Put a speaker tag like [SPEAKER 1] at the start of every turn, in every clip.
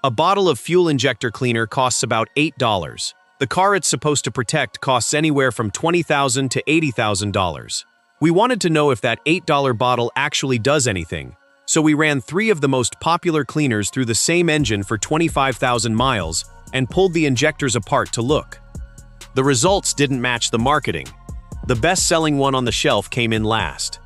[SPEAKER 1] A bottle of fuel injector cleaner costs about $8. The car it's supposed to protect costs anywhere from $20,000 to $80,000. We wanted to know if that $8 bottle actually does anything, so we ran 3 of the most popular cleaners through the same engine for 25,000 miles and pulled the injectors apart to look. The results didn't match the marketing. The best-selling one on the shelf came in last.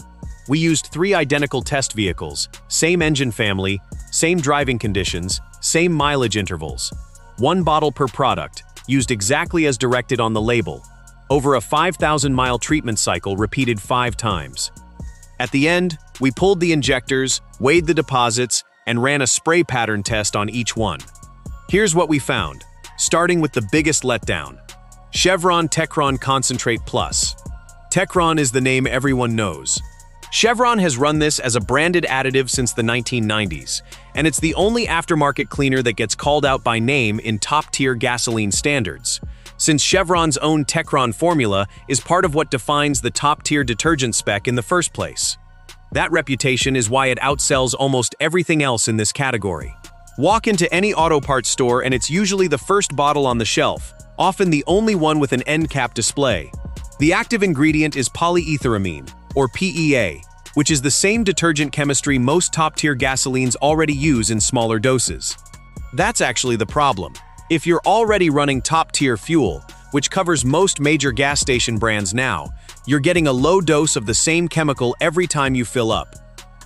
[SPEAKER 1] We used 3 identical test vehicles, same engine family, same driving conditions, same mileage intervals. 1 bottle per product, used exactly as directed on the label. Over a 5,000-mile treatment cycle repeated 5 times. At the end, we pulled the injectors, weighed the deposits, and ran a spray pattern test on each one. Here's what we found, starting with the biggest letdown. Chevron Techron Concentrate Plus. Techron is the name everyone knows. Chevron has run this as a branded additive since the 1990s, and it's the only aftermarket cleaner that gets called out by name in top-tier gasoline standards, since Chevron's own Techron formula is part of what defines the top-tier detergent spec in the first place. That reputation is why it outsells almost everything else in this category. Walk into any auto parts store and it's usually the first bottle on the shelf, often the only one with an end cap display. The active ingredient is polyetheramine, or PEA, which is the same detergent chemistry most top-tier gasolines already use in smaller doses. That's actually the problem. If you're already running top-tier fuel, which covers most major gas station brands now, you're getting a low dose of the same chemical every time you fill up.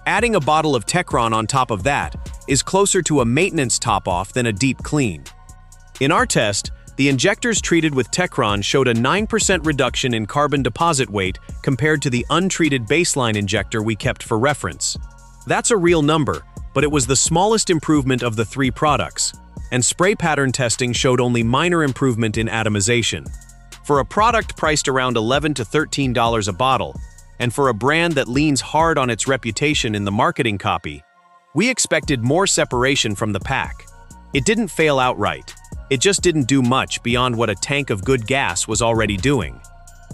[SPEAKER 1] Adding a bottle of Techron on top of that is closer to a maintenance top-off than a deep clean. In our test, the injectors treated with Techron showed a 9% reduction in carbon deposit weight compared to the untreated baseline injector we kept for reference. That's a real number, but it was the smallest improvement of the 3 products, and spray pattern testing showed only minor improvement in atomization. For a product priced around $11 to $13 a bottle, and for a brand that leans hard on its reputation in the marketing copy, we expected more separation from the pack. It didn't fail outright. It just didn't do much beyond what a tank of good gas was already doing.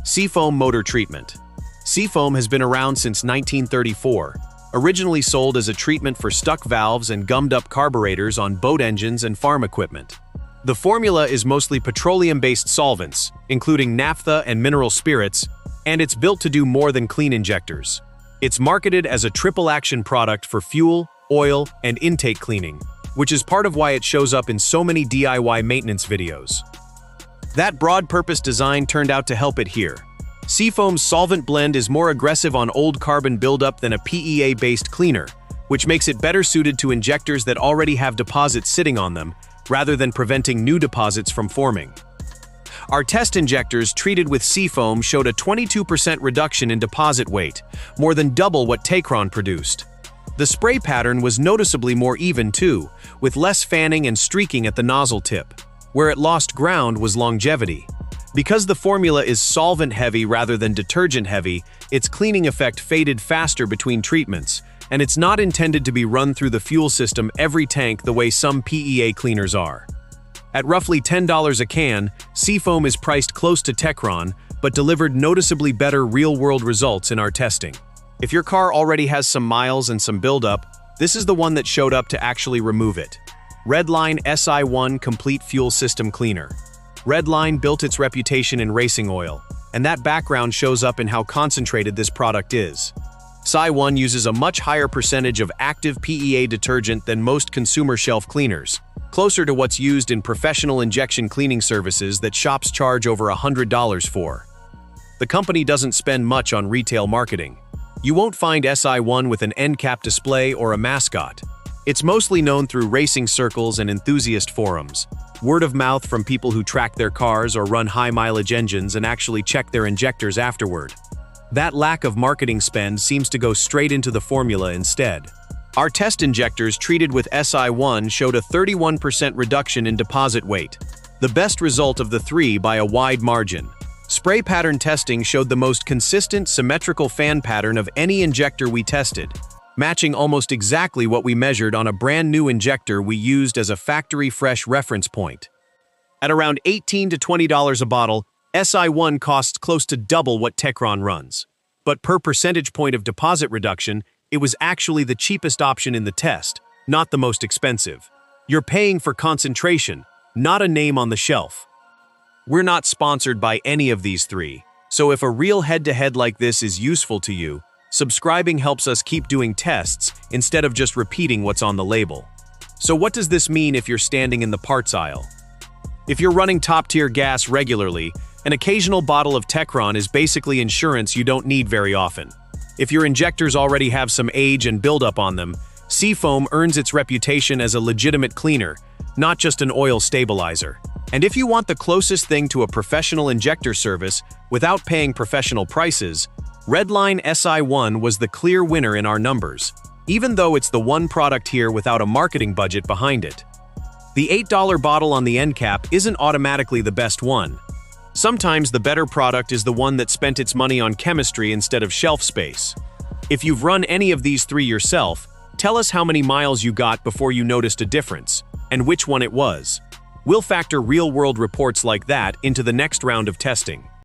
[SPEAKER 1] Seafoam Motor Treatment. Seafoam has been around since 1934, originally sold as a treatment for stuck valves and gummed-up carburetors on boat engines and farm equipment. The formula is mostly petroleum-based solvents, including naphtha and mineral spirits, and it's built to do more than clean injectors. It's marketed as a triple-action product for fuel, oil, and intake cleaning, which is part of why it shows up in so many DIY maintenance videos. That broad-purpose design turned out to help it here. Seafoam's solvent blend is more aggressive on old carbon buildup than a PEA-based cleaner, which makes it better suited to injectors that already have deposits sitting on them, rather than preventing new deposits from forming. Our test injectors treated with Seafoam showed a 22% reduction in deposit weight, more than double what Techron produced. The spray pattern was noticeably more even too, with less fanning and streaking at the nozzle tip. Where it lost ground was longevity. Because the formula is solvent-heavy rather than detergent-heavy, its cleaning effect faded faster between treatments, and it's not intended to be run through the fuel system every tank the way some PEA cleaners are. At roughly $10 a can, Seafoam is priced close to Techron, but delivered noticeably better real-world results in our testing. If your car already has some miles and some buildup, this is the one that showed up to actually remove it. Redline SI1 Complete Fuel System Cleaner. Redline built its reputation in racing oil, and that background shows up in how concentrated this product is. SI1 uses a much higher percentage of active PEA detergent than most consumer shelf cleaners, closer to what's used in professional injection cleaning services that shops charge over $100 for. The company doesn't spend much on retail marketing. You won't find SI1 with an end cap display or a mascot. It's mostly known through racing circles and enthusiast forums, word of mouth from people who track their cars or run high-mileage engines and actually check their injectors afterward. That lack of marketing spend seems to go straight into the formula instead. Our test injectors treated with SI1 showed a 31% reduction in deposit weight, the best result of the 3 by a wide margin. Spray pattern testing showed the most consistent symmetrical fan pattern of any injector we tested, matching almost exactly what we measured on a brand new injector we used as a factory-fresh reference point. At around $18 to $20 a bottle, SI1 costs close to double what Techron runs. But per percentage point of deposit reduction, it was actually the cheapest option in the test, not the most expensive. You're paying for concentration, not a name on the shelf. We're not sponsored by any of these three, so if a real head-to-head like this is useful to you, subscribing helps us keep doing tests instead of just repeating what's on the label. So what does this mean if you're standing in the parts aisle? If you're running top-tier gas regularly, an occasional bottle of Techron is basically insurance you don't need very often. If your injectors already have some age and buildup on them, Seafoam earns its reputation as a legitimate cleaner, not just an oil stabilizer. And if you want the closest thing to a professional injector service without paying professional prices, Redline SI1 was the clear winner in our numbers, even though it's the one product here without a marketing budget behind it. The $8 bottle on the end cap isn't automatically the best one. Sometimes the better product is the one that spent its money on chemistry instead of shelf space. If you've run any of these three yourself, tell us how many miles you got before you noticed a difference, and which one it was. We'll factor real-world reports like that into the next round of testing.